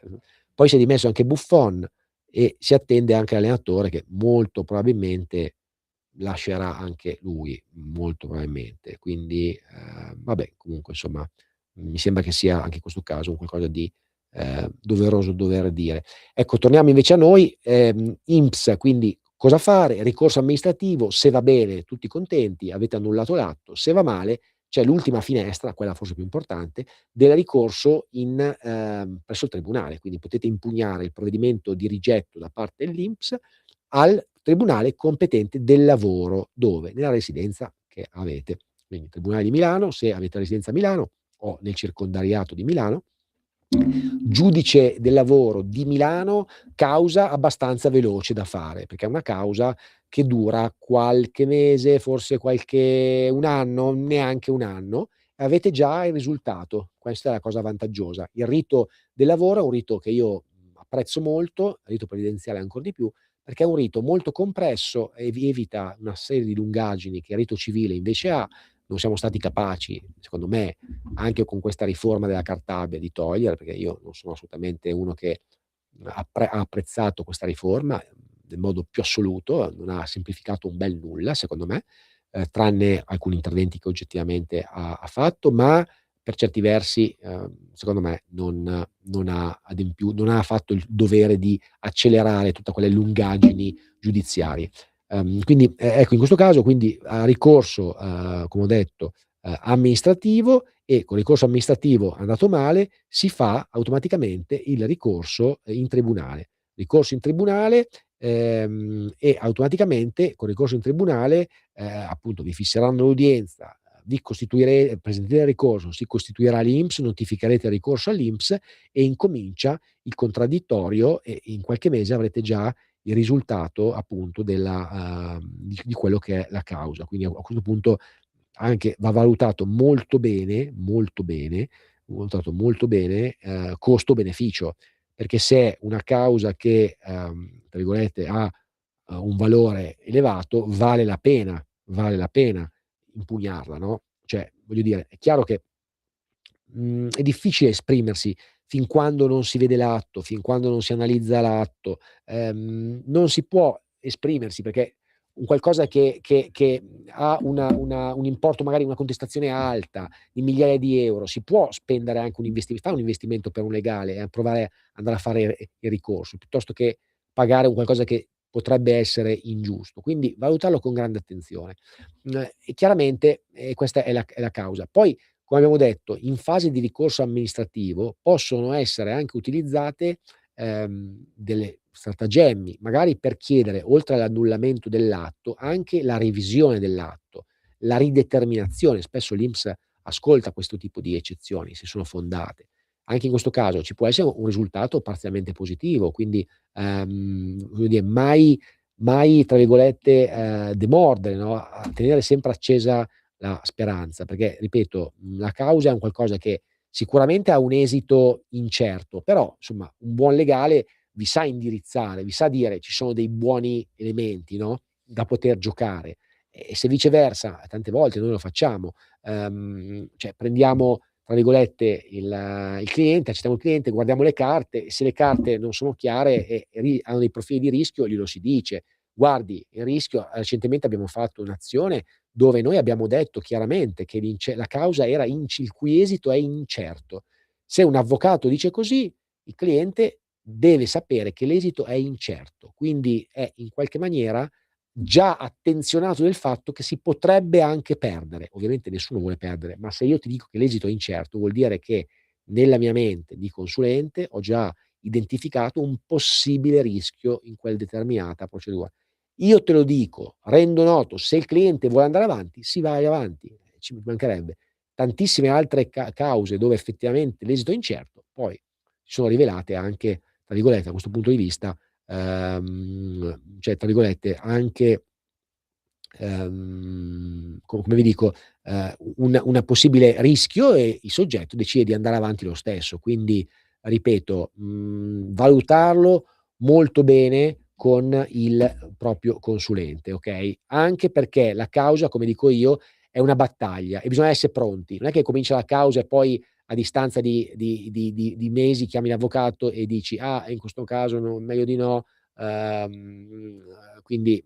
Poi si è dimesso anche Buffon e si attende anche l'allenatore che molto probabilmente lascerà anche lui, molto probabilmente. Quindi, vabbè, comunque insomma, mi sembra che sia anche in questo caso un qualcosa di doveroso dover dire. Ecco, torniamo invece a noi, INPS, quindi cosa fare? Ricorso amministrativo, se va bene tutti contenti, avete annullato l'atto, se va male c'è l'ultima finestra, quella forse più importante, del ricorso presso il tribunale, quindi potete impugnare il provvedimento di rigetto da parte dell'INPS al tribunale competente del lavoro, dove? Nella residenza che avete. Quindi tribunale di Milano, se avete residenza a Milano o nel circondariato di Milano, giudice del lavoro di Milano, causa abbastanza veloce da fare, perché è una causa che dura qualche mese, forse un anno, neanche un anno, e avete già il risultato. Questa è la cosa vantaggiosa. Il rito del lavoro è un rito che io apprezzo molto, il rito previdenziale ancora di più, perché è un rito molto compresso e vi evita una serie di lungaggini che il rito civile invece ha. Non siamo stati capaci, secondo me, anche con questa riforma della Cartabia, di togliere, perché io non sono assolutamente uno che ha apprezzato questa riforma nel modo più assoluto, non ha semplificato un bel nulla, secondo me, tranne alcuni interventi che oggettivamente ha fatto, ma per certi versi, secondo me, non ha fatto il dovere di accelerare tutte quelle lungaggini giudiziarie. Quindi, ecco, in questo caso, quindi, ricorso, come ho detto, amministrativo, e con ricorso amministrativo andato male, si fa automaticamente il ricorso in tribunale. Ricorso in tribunale, e automaticamente con ricorso in tribunale, appunto vi fisseranno l'udienza, presenterete il ricorso, si costituirà l'INPS, notificherete il ricorso all'INPS e incomincia il contraddittorio, e in qualche mese avrete già il risultato appunto di quello che è la causa. Quindi a questo punto anche va valutato molto bene, costo-beneficio, perché se è una causa che, tra virgolette, ha un valore elevato, vale la pena impugnarla, no? Cioè, voglio dire, è chiaro che è difficile esprimersi fin quando non si vede l'atto, fin quando non si analizza l'atto, non si può esprimersi perché un qualcosa che ha un importo, magari una contestazione alta di migliaia di euro, si può spendere anche fare un investimento per un legale e provare ad andare a fare il ricorso, piuttosto che pagare un qualcosa che potrebbe essere ingiusto. Quindi valutarlo con grande attenzione. E chiaramente, questa è la causa. Poi, come abbiamo detto, in fase di ricorso amministrativo possono essere anche utilizzate delle stratagemmi, magari per chiedere, oltre all'annullamento dell'atto, anche la revisione dell'atto, la rideterminazione. Spesso l'INPS ascolta questo tipo di eccezioni, se sono fondate. Anche in questo caso ci può essere un risultato parzialmente positivo, quindi voglio dire, mai tra virgolette demordere, no? A tenere sempre accesa la speranza, perché ripeto, la causa è un qualcosa che sicuramente ha un esito incerto, però insomma un buon legale vi sa indirizzare, vi sa dire ci sono dei buoni elementi, no, da poter giocare. E se viceversa, tante volte noi lo facciamo, cioè prendiamo tra virgolette il cliente, accettiamo il cliente, guardiamo le carte, e se le carte non sono chiare e hanno dei profili di rischio, glielo si dice: "Guardi, il rischio". Recentemente abbiamo fatto un'azione dove noi abbiamo detto chiaramente che la causa era il cui esito è incerto. Se un avvocato dice così, il cliente deve sapere che l'esito è incerto, quindi è in qualche maniera già attenzionato del fatto che si potrebbe anche perdere. Ovviamente nessuno vuole perdere, ma se io ti dico che l'esito è incerto, vuol dire che nella mia mente di consulente ho già identificato un possibile rischio in quel determinata procedura. Io te lo dico, rendo noto, se il cliente vuole andare avanti, si vai avanti, ci mancherebbe. Tantissime altre cause dove effettivamente l'esito è incerto, poi si sono rivelate anche, tra virgolette, da questo punto di vista, cioè tra virgolette, anche come vi dico, una possibile rischio, e il soggetto decide di andare avanti lo stesso. Quindi, ripeto, valutarlo molto bene con il proprio consulente, okay, anche perché la causa, come dico io, è una battaglia e bisogna essere pronti. Non è che comincia la causa e poi a distanza di mesi chiami l'avvocato e dici: "Ah, in questo caso no, meglio di no". Quindi,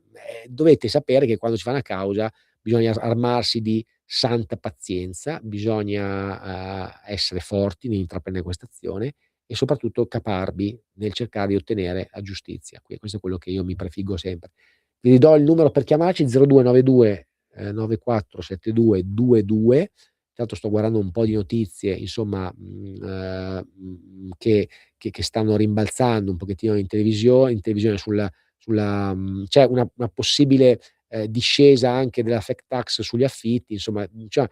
dovete sapere che quando si fa una causa bisogna armarsi di santa pazienza, bisogna, essere forti nell'intraprendere questa azione e soprattutto caparbi nel cercare di ottenere la giustizia. Questo è quello che io mi prefiggo sempre. Vi ridò il numero per chiamarci: 0292 947222. Tanto sto guardando un po' di notizie, insomma, che stanno rimbalzando un pochettino in televisione c'è una possibile, discesa anche della flat tax sugli affitti, insomma, cioè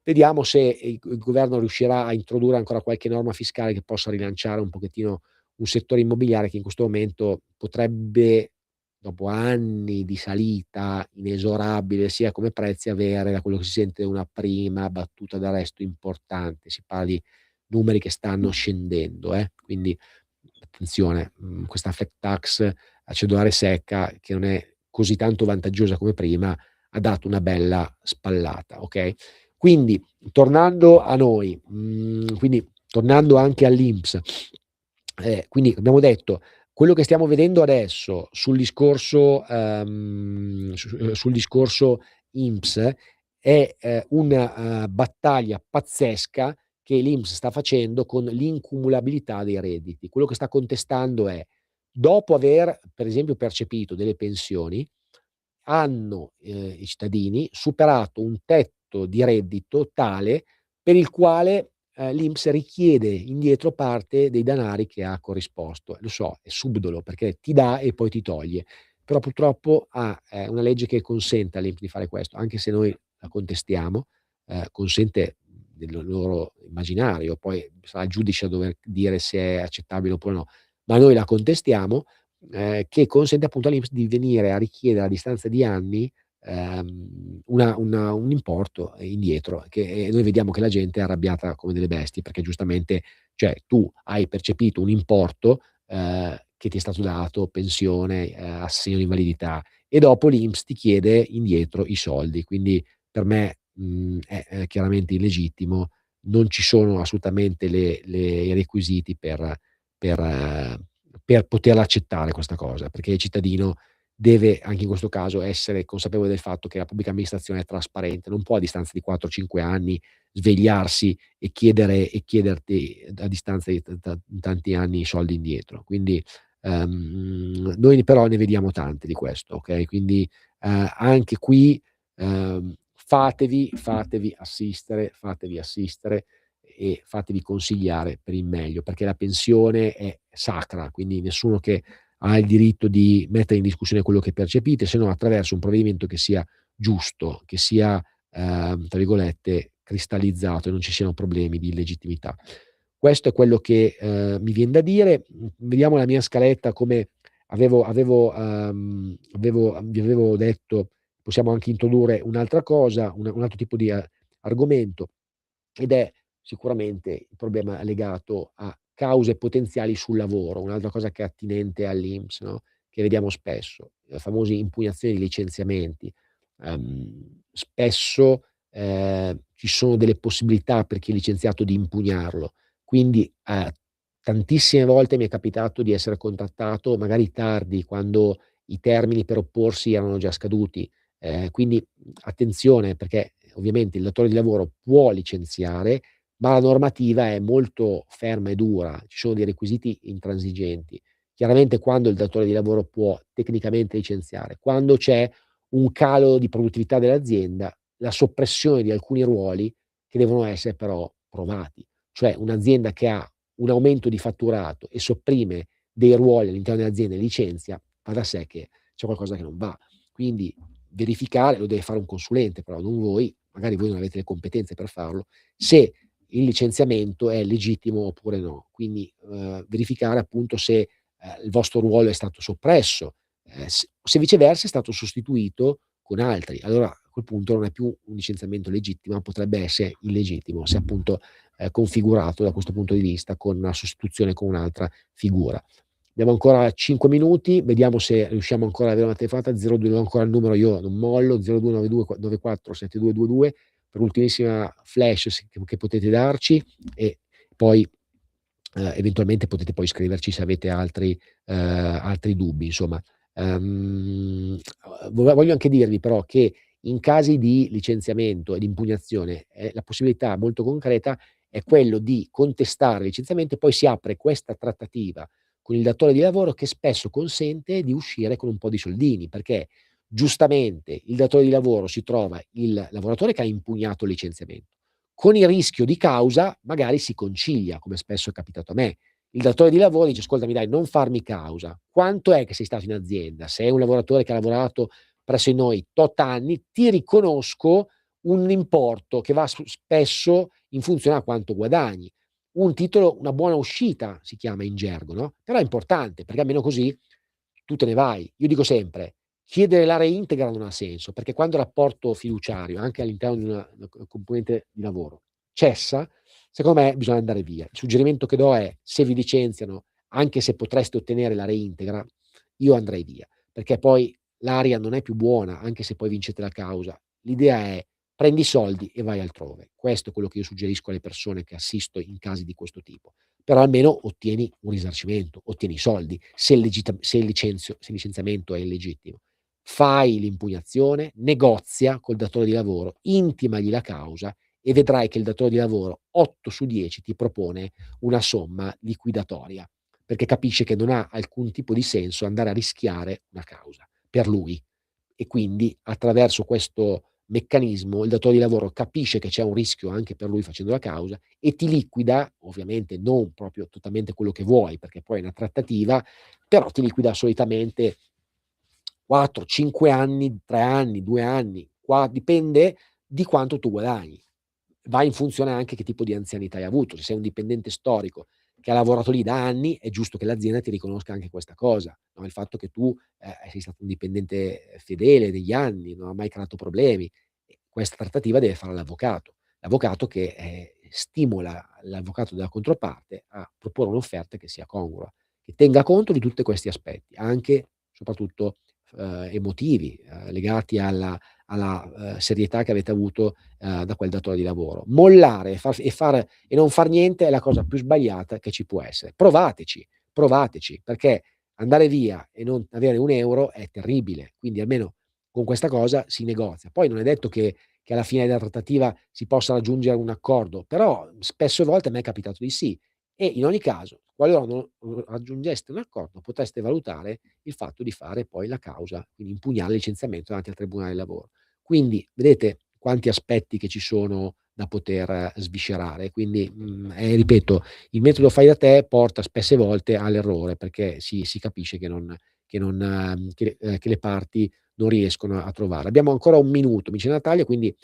vediamo se il governo riuscirà a introdurre ancora qualche norma fiscale che possa rilanciare un pochettino un settore immobiliare che in questo momento potrebbe, dopo anni di salita inesorabile sia come prezzi, avere, da quello che si sente, una prima battuta d'arresto importante. Si parla di numeri che stanno scendendo, quindi attenzione, questa flat tax a cedolare secca, che non è così tanto vantaggiosa come prima, ha dato una bella spallata, okay? Quindi tornando a noi, quindi tornando anche all'INPS, quindi abbiamo detto quello che stiamo vedendo adesso sul discorso, sul discorso INPS è, una, battaglia pazzesca che l'INPS sta facendo con l'incumulabilità dei redditi. Quello che sta contestando è: dopo aver, per esempio, percepito delle pensioni, hanno, i cittadini superato un tetto di reddito tale per il quale, l'INPS richiede indietro parte dei danari che ha corrisposto. Lo so, è subdolo perché ti dà e poi ti toglie, però purtroppo ha, una legge che consente all'INPS di fare questo, anche se noi la contestiamo, consente nel loro immaginario, poi sarà il giudice a dover dire se è accettabile oppure no, ma noi la contestiamo, che consente appunto all'INPS di venire a richiedere a distanza di anni, un importo indietro, che noi vediamo che la gente è arrabbiata come delle bestie, perché giustamente, cioè, tu hai percepito un importo, che ti è stato dato, pensione, assegno di invalidità, e dopo l'INPS ti chiede indietro i soldi. Quindi per me, è chiaramente illegittimo, non ci sono assolutamente i requisiti per eh, per poterla accettare questa cosa, perché il cittadino deve, anche in questo caso, essere consapevole del fatto che la pubblica amministrazione è trasparente, non può a distanza di 4, 5 anni svegliarsi e chiederti a distanza di tanti anni i soldi indietro. Quindi, noi però ne vediamo tante di questo, okay, quindi, anche qui, fatevi assistere e fatevi consigliare per il meglio, perché la pensione è sacra, quindi nessuno che ha il diritto di mettere in discussione quello che percepite, se no attraverso un provvedimento che sia giusto, che sia, tra virgolette, "cristallizzato" e non ci siano problemi di illegittimità. Questo è quello che, mi vien da dire. Vediamo la mia scaletta. Come vi avevo detto, possiamo anche introdurre un'altra cosa, un altro tipo di argomento, ed è sicuramente il problema legato a cause potenziali sul lavoro, un'altra cosa che è attinente all'INPS, no, che vediamo spesso, le famose impugnazioni di licenziamenti. Spesso, ci sono delle possibilità per chi è licenziato di impugnarlo, quindi, tantissime volte mi è capitato di essere contattato, magari tardi, quando i termini per opporsi erano già scaduti. Quindi, attenzione, perché ovviamente il datore di lavoro può licenziare, ma la normativa è molto ferma e dura, ci sono dei requisiti intransigenti. Chiaramente quando il datore di lavoro può tecnicamente licenziare, quando c'è un calo di produttività dell'azienda, la soppressione di alcuni ruoli che devono essere però provati. Cioè, un'azienda che ha un aumento di fatturato e sopprime dei ruoli all'interno dell'azienda e licenzia, va da sé che c'è qualcosa che non va. Quindi verificare lo deve fare un consulente, però non voi, magari voi non avete le competenze per farlo, se il licenziamento è legittimo oppure no. Quindi, verificare appunto se, il vostro ruolo è stato soppresso, se viceversa è stato sostituito con altri. Allora a quel punto non è più un licenziamento legittimo, ma potrebbe essere illegittimo se appunto configurato da questo punto di vista con una sostituzione con un'altra figura. Abbiamo ancora 5 minuti, vediamo se riusciamo ancora ad avere una telefonata. 02, ancora il numero, io non mollo, 0292947222 per l'ultimissima flash che potete darci, e poi eventualmente potete poi scriverci se avete altri dubbi, insomma. Voglio anche dirvi però che in casi di licenziamento e di impugnazione la possibilità molto concreta è quello di contestare il licenziamento, e poi si apre questa trattativa con il datore di lavoro che spesso consente di uscire con un po' di soldini, perché giustamente il datore di lavoro si trova il lavoratore che ha impugnato il licenziamento. Con il rischio di causa magari si concilia, come spesso è capitato a me. Il datore di lavoro dice: ascoltami, dai, non farmi causa. Quanto è che sei stato in azienda? Sei un lavoratore che ha lavorato presso noi tot anni, ti riconosco un importo che va spesso in funzione a quanto guadagni. Un titolo, una buona uscita si chiama in gergo, no? Però è importante, perché almeno così tu te ne vai. Io dico sempre: chiedere la reintegra non ha senso, perché quando il rapporto fiduciario, anche all'interno di una componente di lavoro, cessa, secondo me bisogna andare via. Il suggerimento che do è: se vi licenziano, anche se potreste ottenere la reintegra, io andrei via, perché poi l'aria non è più buona, anche se poi vincete la causa. L'idea è: prendi i soldi e vai altrove. Questo è quello che io suggerisco alle persone che assisto in casi di questo tipo. Però almeno ottieni un risarcimento, ottieni i soldi, se il licenziamento è illegittimo. Fai l'impugnazione, negozia col datore di lavoro, intimagli la causa e vedrai che il datore di lavoro 8 su 10 ti propone una somma liquidatoria, perché capisce che non ha alcun tipo di senso andare a rischiare una causa per lui, e quindi attraverso questo meccanismo il datore di lavoro capisce che c'è un rischio anche per lui facendo la causa e ti liquida, ovviamente non proprio totalmente quello che vuoi, perché poi è una trattativa, però ti liquida solitamente 4, 5 anni, 3 anni, 2 anni, dipende di quanto tu guadagni. Va in funzione anche che tipo di anzianità hai avuto. Se sei un dipendente storico che ha lavorato lì da anni, è giusto che l'azienda ti riconosca anche questa cosa, no? Il fatto che tu sei stato un dipendente fedele negli anni, non ha mai creato problemi. Questa trattativa deve fare l'avvocato che stimola l'avvocato della controparte a proporre un'offerta che sia congrua, che tenga conto di tutti questi aspetti, anche soprattutto emotivi, legati alla serietà che avete avuto da quel datore di lavoro. Mollare e non far niente è la cosa più sbagliata che ci può essere. Provateci, perché andare via e non avere un euro è terribile, quindi almeno con questa cosa si negozia. Poi non è detto che alla fine della trattativa si possa raggiungere un accordo, però spesso volte a me è capitato di sì, e in ogni caso, qualora non raggiungeste un accordo, potreste valutare il fatto di fare poi la causa, quindi impugnare il licenziamento davanti al Tribunale del Lavoro. Quindi vedete quanti aspetti che ci sono da poter sviscerare. Quindi ripeto, il metodo fai da te porta spesse volte all'errore, perché si capisce che le parti non riescono a trovare. Abbiamo ancora un minuto, mi dice Natalia, quindi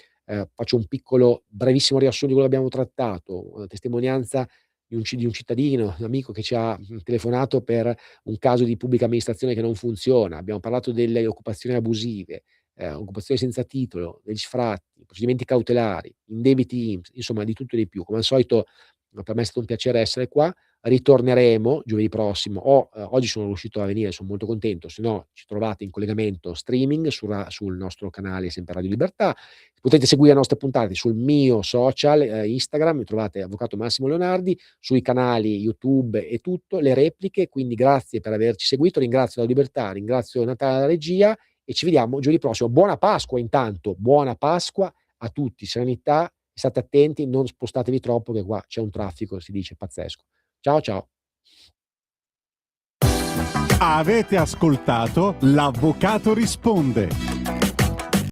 faccio un piccolo brevissimo riassunto di quello che abbiamo trattato. Una testimonianza di un cittadino, un amico che ci ha telefonato per un caso di pubblica amministrazione che non funziona. Abbiamo parlato delle occupazioni abusive, occupazioni senza titolo, degli sfratti, procedimenti cautelari, indebiti INPS, insomma di tutto e di più. Come al solito per me è stato un piacere essere qua. Ritorneremo giovedì prossimo, oggi sono riuscito a venire, sono molto contento, se no ci trovate in collegamento streaming sul nostro canale sempre Radio Libertà. Potete seguire le nostre puntate sul mio social Instagram, mi trovate Avvocato Massimo Leonardi, sui canali YouTube e tutto, le repliche, quindi grazie per averci seguito, ringrazio la Libertà, ringrazio Natale la regia e ci vediamo giovedì prossimo. Buona Pasqua intanto, buona Pasqua a tutti, serenità, state attenti, non spostatevi troppo che qua c'è un traffico, si dice, pazzesco. Ciao ciao. Avete ascoltato L'Avvocato risponde.